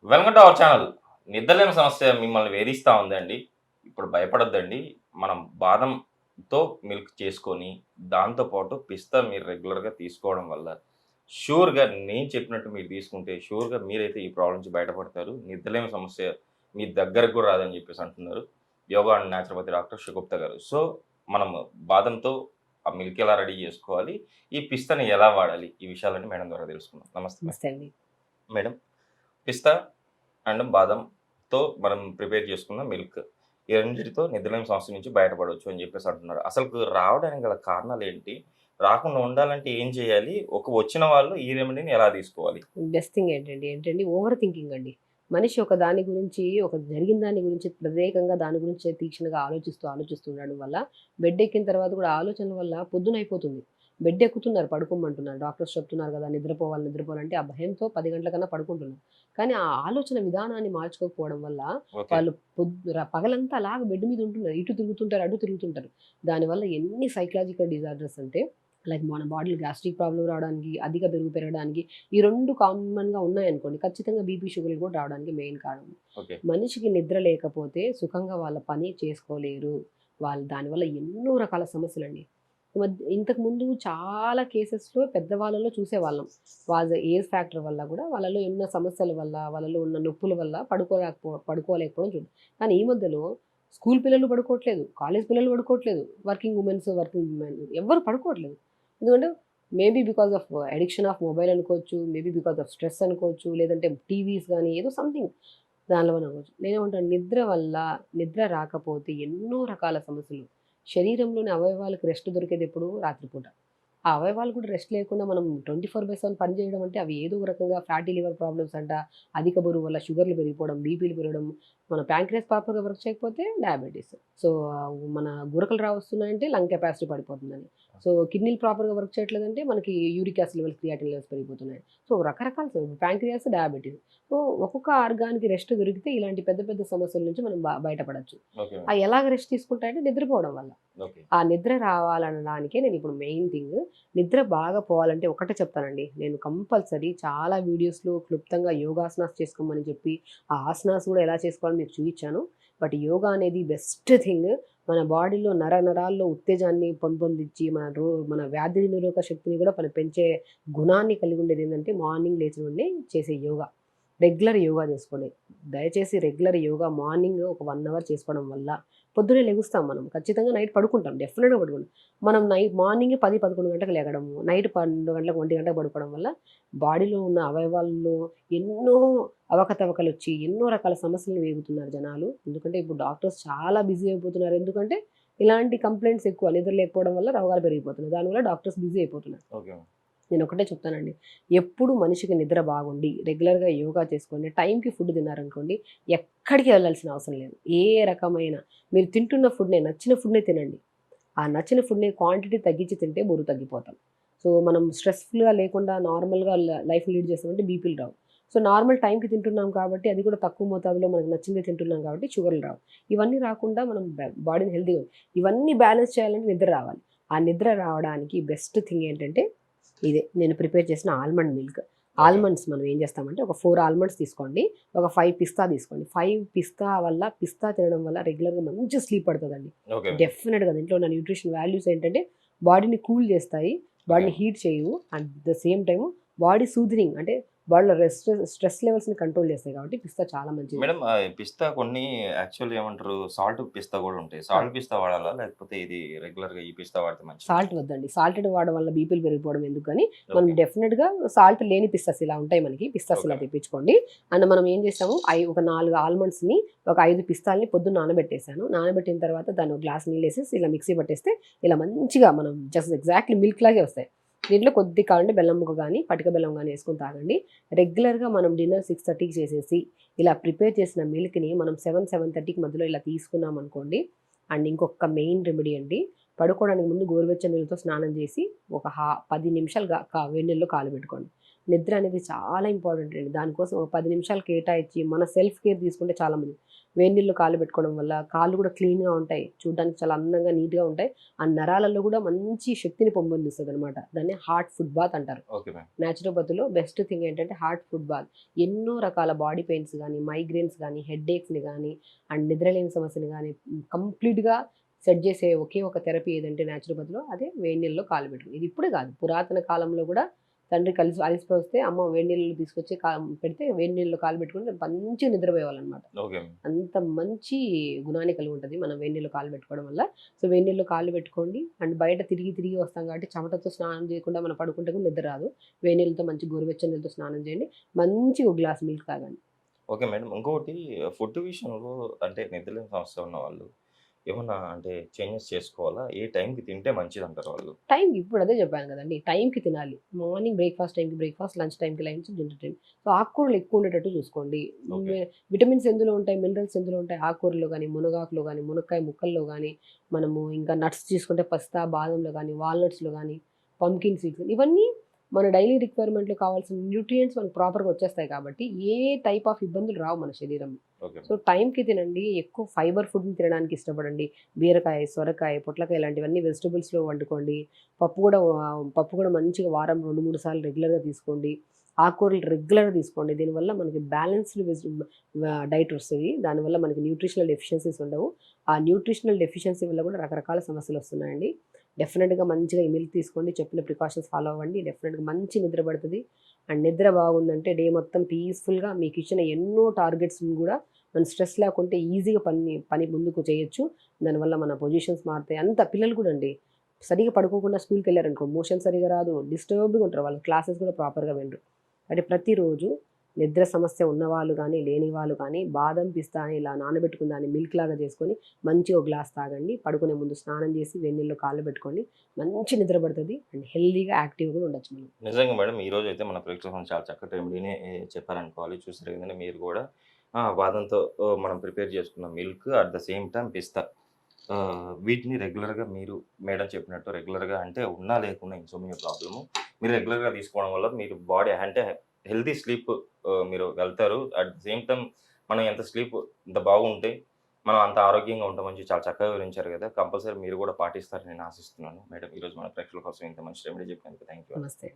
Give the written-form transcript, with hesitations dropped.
Welcome to our channel. నిద్రలేమి సమస్య మిమ్మల్ని వేధిస్తా ఉందండి. ఇప్పుడు భయపడొద్దండి. మనం బాదంతో మిల్క్ చేసుకొని, దాంతో పాటు పిస్తా మీరు రెగ్యులర్‌గా తీసుకోవడం వల్ల షూర్‌గా నేను చెప్పినట్టు మీరు తీసుకుంటే షూర్‌గా మీరైతే ఈ ప్రాబ్లమ్ నుంచి బయటపడతారు. నిద్రలేమి సమస్య మీ దగ్గరకు కూడా రాదని చెప్పేసి అంటున్నారు. Yoga and naturopathy doctor Shagufta గారు. సో, మనం బాదంతో ఆ మిల్క్ ఎలా రెడీ చేసుకోవాలి? ఈ పిస్తాని ఎలా వాడాలి? ఈ విషయాలన్నీ మేడం ద్వారా తెలుసుకుందాం. నమస్తే మేడం. నమస్తే అండి. మేడం పిస్తా అండ్ బాదంతో మనం ప్రిపేర్ చేసుకున్న మిల్క్. ఈ రెండిటితో నిద్రలేమి సమస్య నుంచి బయటపడొచ్చు అని జెప్పేసి అంటున్నారు. అసలుకు రావడానికి గల కారణాలేంటి? రాకుండా ఉండాలంటే ఏం చేయాలి? వచ్చిన వాళ్ళు ఈ రెమెడీని ఎలా తీసుకోవాలి? బెస్ట్ థింగ్ ఏంటంటే ఓవర్ థింకింగ్ అండి. మనిషి ఒక దాని గురించి, ఒక జరిగిన దాని గురించి ప్రత్యేకంగా దాని గురించి తీక్షణంగా ఆలోచిస్తూ ఉండడం వల్ల బెడ్ ఎక్కిన తర్వాత కూడా ఆలోచనల వల్ల పొద్దునయిపోతుంది. బెడ్ ఎక్కుతున్నారు, పడుకోమంటున్నారు. డాక్టర్స్ చెప్తున్నారు కదా! నిద్రపోవాలంటే ఆ భయంతో 10 గంటల కన్నా పడుకుంటున్నారు. కానీ ఆ ఆలోచన విధానాన్ని మార్చుకోకపోవడం వల్ల ఓకే. వాళ్ళు పగలంతా అలాగ బెడ్ మీద ఉంటున్నారు. ఇటు తిరుగుతుంటారు, అటు తిరుగుతుంటారు. దానివల్ల ఎన్ని సైకలాజికల్ డిజార్డర్స్ అంటే లైక్ మన బాడీలో గ్యాస్ట్రిక్ ప్రాబ్లమ్ రావడానికి, అధిక బరువు పెరగడానికి ఈ 2 కామన్‌గా ఉన్నాయనుకోండి. ఖచ్చితంగా బీపీ, షుగర్‌లు కూడా రావడానికి మెయిన్ కారణం. ఓకే. మనిషికి నిద్ర లేకపోతే సుఖంగా వాళ్ళ పని చేసుకోలేరు. వాళ్ళు దానివల్ల ఎన్నో రకాల సమస్యలండి. ఇంతకుముందు చాలా కేసెస్‌లో పెద్దవాళ్ళలో చూసేవాళ్ళం. వాళ్ళ ఏజ్ ఫ్యాక్టర్ వల్ల గూడా వాళ్ళలో ఉన్న సమస్యల వల్ల, వాళ్ళలో ఉన్న నొప్పుల వల్ల పడుకోలేకపోవడం కానీ ఈ మధ్యలో స్కూల్ పిల్లలు పడుకోవట్లేదు. కాలేజ్ పిల్లలు పడుకోవట్లేదు. వర్కింగ్ విమెన్ ఎవ్వరు పడుకోవట్లేదు. ఎందుకంటే maybe because of addiction of mobile అనుకోవచ్చు. మేబీ బికాస్ ఆఫ్ స్ట్రెస్ అనుకోవచ్చు. లేదంటే టీవీస్ గానీ ఏదో సంథింగ్ దానిలో వల్ల అవ్వచ్చు. నేనేమంటాను నిద్ర రాకపోతే ఎన్నో రకాల సమస్యలు. శరీరంలోని అవయవాలకు రెస్ట్ దొరికేదెప్పుడు? రాత్రిపూట. ఆ అవయవాలు కూడా రెస్ట్ లేకుండా మనం 24/7 పని చేయడం అంటే అవి ఏదో ఒక రకంగా ఫ్యాటీ లివర్ ప్రాబ్లమ్స్ అంట, అధిక బరువు వల్ల షుగర్‌లు పెరిగిపోవడం, బీపీలు పెరగడం, మన ప్యాంక్రియాస్ ప్రాపర్‌గా వర్క్ చేయకపోతే డయాబెటిస్. సో, మన గురకలు వస్తున్నాయంటే లంగ్ కెపాసిటీ పడిపోతుందని. సో, కిడ్నీలు ప్రాపర్‌గా వర్క్ చేయట్లేదంటే మనకి uric acid levels, creatine levels పెరిగిపోతున్నాయి. సో, రకరకాల ప్యాంక్రియాస్, డయాబెటిస్. సో, ఒక్కొక్క ఆర్గాన్‌కి రెస్ట్ దొరికితే ఇలాంటి పెద్ద పెద్ద సమస్యల నుంచి మనం బయటపడొచ్చు. ఓకే. ఎలాగ రెస్ట్ తీసుకుంటాయంటే నిద్రపోవడం వల్ల. ఓకే. ఆ నిద్ర రావాలనడానికే నేనిప్పుడు మెయిన్ థింగ్ నిద్ర బాగా పోవాలంటే ఒకటే చెప్తానండి. నేను కంపల్సరీ చాలా వీడియోస్‌లో క్లుప్తంగా యోగాసనాస్ చేసుకోమని చెప్పి, ఆ ఆసనాస్ గూడా ఎలా చేసుకోవాలో మీకు చూయించాను. బట్ యోగా అనేది బెస్ట్ థింగ్. మన బాడీలో నరాల్లో ఉత్తేజాన్ని పెంపొందించి, మన వ్యాధి నిరోధక శక్తిని గూడా పెంచే గుణాన్ని కలిగి ఉండేదేంటంటే మార్నింగ్ లేచిన వెంటనే చేసే యోగా. రెగ్యులర్ యోగా చేసుకోండి. దయచేసి రెగ్యులర్ యోగా మార్నింగ్ ఒక 1 అవర్ చేసుకోవడం వల్ల పొద్దున్నే లెగుస్తాం మనం. ఖచ్చితంగా నైట్ పడుకుంటాం. డెఫినిట్‌గా పడుకుంటాం. మనం మార్నింగే 10, 11 గంటలకు లెగడము, నైట్ 12 గంటలకు, 1 గంటకు పడుకోవడం వల్ల బాడీలో ఉన్న అవయవాల్లో ఎన్నో అవకతవకలొచ్చి, ఎన్నో రకాల సమస్యలను వేగుతున్నారు జనాలు. ఎందుకంటే ఇప్పుడు డాక్టర్స్ చాలా బిజీ అయిపోతున్నారు. ఎందుకంటే ఇలాంటి కంప్లెయింట్స్ ఎక్కువ. నిద్ర లేకపోవడం వల్ల రోగాలు పెరిగిపోతున్నాయి. దానివల్ల డాక్టర్స్ బిజీ అయిపోతున్నారు. ఓకే. నేనొకటే చెప్తానండి. ఎప్పుడు మనిషికి నిద్ర బాగుండి, రెగ్యులర్‌గా యోగా చేసుకోండి, టైంకి ఫుడ్ తిన్నారనుకోండి, ఎక్కడికి వెళ్ళాల్సిన అవసరం లేదు. ఏ రకమైన మీరు తింటున్న ఫుడ్‌నే నచ్చిన ఫుడ్‌నే తినండి. ఆ నచ్చిన ఫుడ్‌ని క్వాంటిటీ తగ్గించి తింటే బరువు తగ్గిపోతాం. సో, మనం స్ట్రెస్‌ఫుల్‌గా లేకుండా నార్మల్‌గా లైఫ్ లీడ్ చేస్తామంటే బీపీలు రావు. సో, నార్మల్ టైంకి తింటున్నాం కాబట్టి, అది కూడా తక్కువ మోతాదులో మనకు నచ్చిందే తింటున్నాం కాబట్టి షుగర్‌లు రావు. ఇవన్నీ రాకుండా మనం బాడీని హెల్తీగా ఇవన్నీ బ్యాలెన్స్ చేయాలంటే నిద్ర రావాలి. ఆ నిద్ర రావడానికి బెస్ట్ థింగ్ ఏంటంటే ఇదే నేను ప్రిపేర్ చేసిన ఆల్మండ్ మిల్క్. ఓకే. ఆల్మండ్స్ మనం ఏం చేస్తామంటే ఒక 4 ఆల్మండ్స్ తీసుకోండి. ఒక 5 పిస్తా తీసుకోండి. 5 పిస్తా తినడం వల్ల రెగ్యులర్‌గా మంచి స్లీప్ పడతదండి. ఓకే. డెఫినిట్‌గా దీంట్లో ఉన్న న్యూట్రిషన్ వాల్యూస్ ఏంటంటే బాడీని కూల్ చేస్తాయి. ఓకే. బాడీని హీట్ చేయవు. At the same time body soothing అంటే బాడీలో స్ట్రెస్ లెవెల్స్‌ని కంట్రోల్ చేస్తాయి కాబట్టి పిస్తా చాలా మంచిది. మేడం పిస్తా కొన్ని యాక్చువల్‌గా ఏమంటారు సాల్ట్ పిస్తా గూడా ఉంటాయి. ఆ! సాల్ట్ పిస్తా వాడాలా? లేకపోతే ఇది రెగ్యులర్‌గా ఈ పిస్తా వాడితే మంచిదా? సాల్ట్ వద్దండి. సాల్టెడ్ వాడడం వల్ల బీపీలు పెరిగిపోవడం ఎందుకు గాని, మనం ఓకే. డెఫినిట్‌గా సాల్ట్ లేని పిస్తాస్ ఇలా ఉంటాయి మనకి. పిస్తాస్ ఓకే. ఇలా తెప్పించుకోండి. అండ్ మనం ఏం చేసాము, ఒక 4 ఆల్మండ్స్‌ని, ఒక 5 పిస్తాల్ని పొద్దున్న నానబెట్టేసాను. నానబెట్టిన తర్వాత దాన్ని ఒక గ్లాస్ నీళ్ళేసేసి ఇలా మిక్సీ పట్టేస్తే ఇలా మంచిగా మనం జస్ట్ ఎగ్జాక్ట్‌లీ మిల్క్ లాగే వస్తాయి. దీంట్లో కొద్దిగా కావాలంటే బెల్లం ముక్క గాని, పటిక బెల్లం గాని ఏసుకొని తాగండి. రెగ్యులర్‌గా మనం డిన్నర్ 6:30కి చేసేసి, ఇలా ప్రిపేర్ చేసిన మిల్క్‌ని మనం 7:30కి మధ్యలో ఇలా తీసుకున్నామనుకోండి. అండ్ ఇంకొక మెయిన్ రెమెడీ అండి. పడుకోవడానికి ముందు గోరువెచ్చని నీళ్ళతో స్నానం చేసి ఒక 10 నిమిషాలు వేడి నీళ్ళలో కాలు పెట్టుకోండి. నిద్ర అనేది చాలా ఇంపార్టెంట్ అండి. దానికోసం ఒక 10 నిమిషాలు కేటాయించి మన సెల్ఫ్ కేర్ తీసుకుంటే చాలా మంచిది. వేడి నీళ్ళు కాళ్ళు పెట్టుకోవడం వల్ల కాళ్ళు కూడా క్లీన్‌గా ఉంటాయి. చూడ్డానికి చాలా అందంగా, నీట్‌గా ఉంటాయి. ఆ నరాలలో కూడా మంచి శక్తిని పెంపొందిస్తదనమాట. దాన్ని హాట్ ఫుడ్ బాత్ అంటారు. Okay ma'am. నేచురోపతిలో బెస్ట్ థింగ్ ఏంటంటే హార్ట్ ఫుడ్ బాత్. ఎన్నో రకాల బాడీ పెయిన్స్ గానీ, మైగ్రేన్స్ గానీ, హెడ్‌ఏక్స్‌ని గానీ, అండ్ నిద్రలేని సమస్యని గానీ కంప్లీట్‌గా సెట్ చేసే ఒకే ఒక థెరపీ ఏదంటే నేచురోపతిలో అదే వేడి నీళ్ళలో కాలు పెట్టుకుని. ఇది ఇప్పుడే కాదు. పురాతన కాలంలో కూడా తండ్రి అలిసిపోయి వస్తే అమ్మ వేడి నీళ్ళు తీసుకొచ్చి పెడితే వేడి నీళ్ళలో కాలు పెట్టుకొని మంచిగా నిద్రపోయేవాళ్ళనమాట. Okay ma'am. అంత మంచి గుణాన్ని కలిగి ఉంటది మనం వేడి నీళ్ళలో కాలు పెట్టుకోవడం వల్ల. సో, వేడి నీళ్ళలో కాళ్ళు పెట్టుకోండి. అండ్ బయట తిరిగి తిరిగి వస్తాం కాబట్టి చెమటతో స్నానం చేయకుండా మనం పడుకుంటే కూడా నిద్ర రాదు. వేడి నీళ్ళతో మంచి గోరువెచ్చని నీళ్ళతో స్నానం చేయండి. మంచిగా ఒక గ్లాస్ మిల్క్ తాగండి. Okay madam. ఇంకొకటి ఫుడ్ విషయంలో అంటే నిద్రలేని సమస్య ఉన్నవాళ్ళు ఏమన్నా అంటే చేంజెస్ చేసుకోవాలా? ఏ టైంకి తింటే మంచిదంటారు వాళ్ళు? టైంకి ఇప్పుడు అదే చెప్పాను కదండీ! టైంకి తినాలి. మార్నింగ్ బ్రేక్‌ఫాస్ట్ టైంకి బ్రేక్‌ఫాస్ట్, లంచ్ టైంకి లంచ్, డిన్నర్ టైం. సో, ఆకుకూరలు ఎక్కువ ఉండేటట్టు చూసుకోండి. ఓకే. విటమిన్స్ ఎందులో ఉంటాయి? మినరల్స్ ఎందులో ఉంటాయి? ఆకుకూరలో గాని, మునగాకులో గాని, మునక్కాయ ముక్కల్లో గాని, మనము ఇంకా నట్స్ తీసుకుంటే పిస్తా, బాదంలో గాని, వాల్‌నట్స్‌లో గాని, పంకిన్ సీడ్స్ ఇవన్నీ మన డైలీ రిక్వైర్మెంట్‌లో కావాల్సిన న్యూట్రియంట్స్ మనకు ప్రాపర్‌గా వచ్చేస్తాయి కాబట్టి, ఏ టైప్ ఆఫ్ ఇబ్బందులు రావు మన శరీరంలో. ఓకే. సో, టైంకి తినండి. ఎక్కువ ఫైబర్ ఫుడ్‌ని తినడానికి ఇష్టపడండి. బీరకాయ, సొరకాయ, పొట్లకాయ ఇలాంటివన్నీ వెజిటబుల్స్‌లో వండుకోండి. పప్పు కూడా మంచిగా వారం 2, 3 సార్లు రెగ్యులర్‌గా తీసుకోండి. ఆకుకూరలు రెగ్యులర్‌గా తీసుకోండి. దీనివల్ల మనకి బ్యాలెన్స్‌డ్ డైట్ వస్తది. దానివల్ల మనకి న్యూట్రిషనల్ డెఫిషియన్సీస్ ఉండవు. ఆ న్యూట్రిషనల్ డెఫిషియన్సీ వల్ల కూడా రకరకాల సమస్యలొస్తున్నాయండి. డెఫినిట్‌గా మంచిగా ఈ మిల్క్ తీసుకోండి. చెప్పిన ప్రికాషన్స్ ఫాలో అవ్వండి. డెఫినిట్‌గా మంచి నిద్ర పడతది. అండ్ నిద్ర బాగుందంటే డే మొత్తం పీస్‌ఫుల్‌గా మీకిచ్చిన ఎన్నో టార్గెట్స్‌ని గూడా మనం స్ట్రెస్ లేకుంటే ఈజీగా పని ముందుకు చేయొచ్చు. దానివల్ల మన పొజిషన్స్ మారుతాయి. అంతా పిల్లలు కూడా అండి. సరిగ్గా పడుకోకుండా స్కూల్‌కెళ్లారనుకో మోషన్ సరిగ్గా రాదు. డిస్టర్బ్డ్‌గా ఉంటారు. వాళ్ళ క్లాసెస్ కూడా ప్రాపర్‌గా వినరు. అంటే ప్రతిరోజు నిద్ర సమస్య ఉన్నవాళ్ళు గానీ, లేని వాళ్ళు కానీ బాదం, పిస్తా అని ఇలా నానబెట్టుకున్న దాన్ని మిల్క్ లాగా చేసుకొని మంచిగా ఒక గ్లాస్ తాగండి. పడుకునే ముందు స్నానం చేసి వేడి నీళ్ళలో కాళ్ళు పెట్టుకోండి. మంచి నిద్ర పడతది. అండ్ హెల్తీగా, యాక్టివ్‌గా కూడా ఉండొచ్చు మనం. నిజంగా మేడం ఈరోజైతే మన ప్రేక్షకులకు చాలా చక్కటి రెమెడీనే చెప్పారనుకోవాలి. చూసారు కదండీ మీరు గూడా. బాదంతో మనం ప్రిపేర్ చేసుకున్న milk at the same time పిస్తా. వీటిని రెగ్యులర్‌గా మీరు మేడం చెప్పినట్టు రెగ్యులర్‌గా అంటే ఉన్నా లేకున్నా ఇన్సోమ్నియా ప్రాబ్లము మీరు రెగ్యులర్‌గా తీసుకోవడం వల్ల మీరు బాడీ అంటే హెల్తీ స్లీప్ మీరు వెళ్తారు. అట్ ద సేమ్ టైమ్ మనం ఎంత స్లీప్ ఇంత బాగుంటే మనం అంత ఆరోగ్యంగా ఉంటామని చెప్పి చాలా చక్కగా వివరించారు కదా! కంపల్సరీ మీరు కూడా పాటిస్తారని నేను ఆశిస్తున్నాను. మేడం ఈరోజు మన ప్రేక్షకుల కోసం ఇంత మంచి రెమెడీ చెప్పినందుకు థాంక్ యూ. నమస్తే.